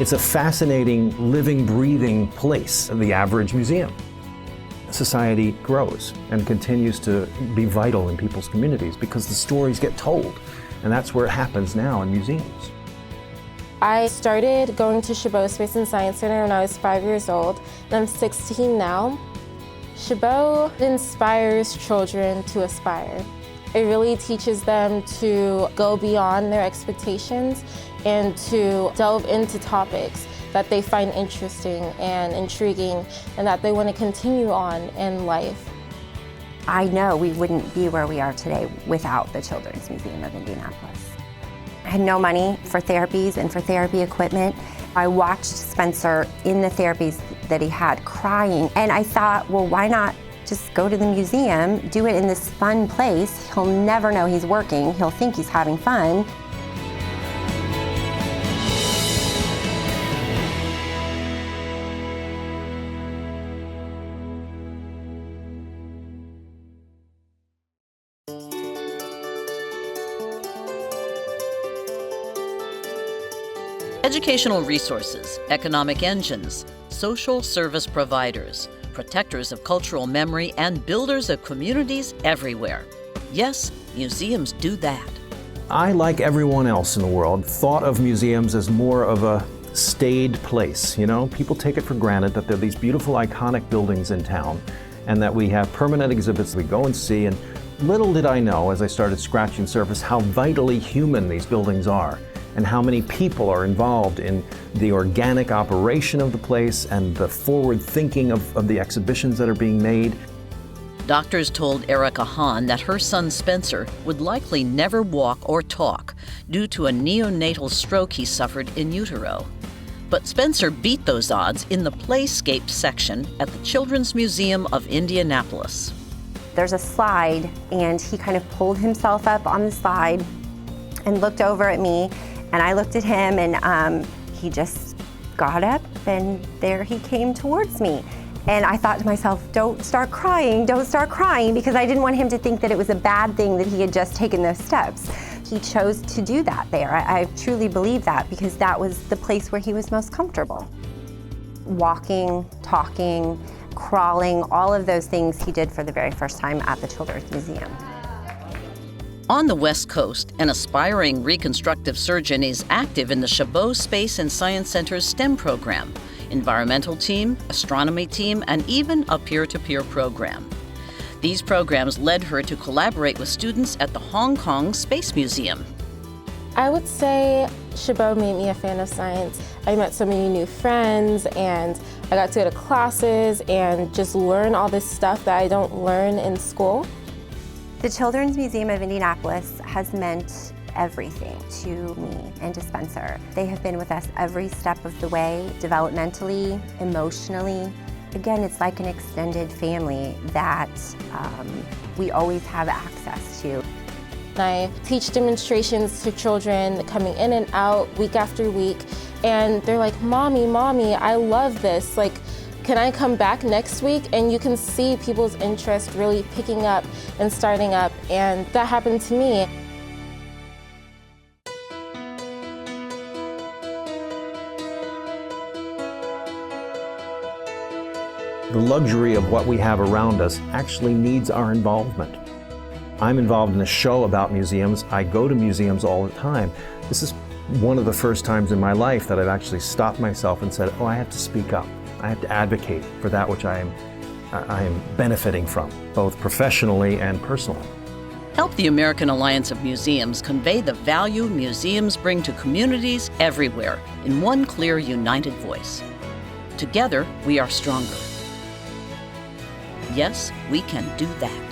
It's a fascinating, living, breathing place, the average museum. Society grows and continues to be vital in people's communities because the stories get told, and that's where it happens now in museums. I started going to Chabot Space and Science Center when I was 5 years old, and I'm 16 now. Chabot inspires children to aspire. It really teaches them to go beyond their expectations and to delve into topics that they find interesting and intriguing and that they want to continue on in life. I know we wouldn't be where we are today without the Children's Museum of Indianapolis. I had no money for therapies and for therapy equipment. I watched Spencer in the therapies that he had crying, and I thought, well, why not just go to the museum, do it in this fun place. He'll never know he's working. He'll think he's having fun. Educational resources, economic engines, social service providers, protectors of cultural memory, and builders of communities everywhere. Yes, museums do that. I, like everyone else in the world, thought of museums as more of a staid place. You know, people take it for granted that there are these beautiful, iconic buildings in town and that we have permanent exhibits we go and see. And little did I know, as I started scratching the surface, how vitally human these buildings are and how many people are involved in the organic operation of the place and the forward thinking of the exhibitions that are being made. Doctors told Erica Hahn that her son Spencer would likely never walk or talk due to a neonatal stroke he suffered in utero. But Spencer beat those odds in the Playscape section at the Children's Museum of Indianapolis. There's a slide, and he kind of pulled himself up on the slide and looked over at me, and I looked at him, and he just got up, and there he came towards me. And I thought to myself, don't start crying, because I didn't want him to think that it was a bad thing that he had just taken those steps. He chose to do that there. I truly believe that, because that was the place where he was most comfortable. Walking, talking, crawling, all of those things he did for the very first time at the Children's Museum. On the West Coast, an aspiring reconstructive surgeon is active in the Chabot Space and Science Center's STEM program, environmental team, astronomy team, and even a peer-to-peer program. These programs led her to collaborate with students at the Hong Kong Space Museum. I would say Chabot made me a fan of science. I met so many new friends, and I got to go to classes and just learn all this stuff that I don't learn in school. The Children's Museum of Indianapolis has meant everything to me and to Spencer. They have been with us every step of the way, developmentally, emotionally. Again, it's like an extended family that we always have access to. I teach demonstrations to children coming in and out week after week, and they're like, Mommy, I love this. Like, can I come back next week? And you can see people's interest really picking up and starting up, and that happened to me. The luxury of what we have around us actually needs our involvement. I'm involved in a show about museums. I go to museums all the time. This is one of the first times in my life that I've actually stopped myself and said, oh, I have to speak up. I have to advocate for that which I am benefiting from, both professionally and personally. Help the American Alliance of Museums convey the value museums bring to communities everywhere in one clear, united voice. Together, we are stronger. Yes, we can do that.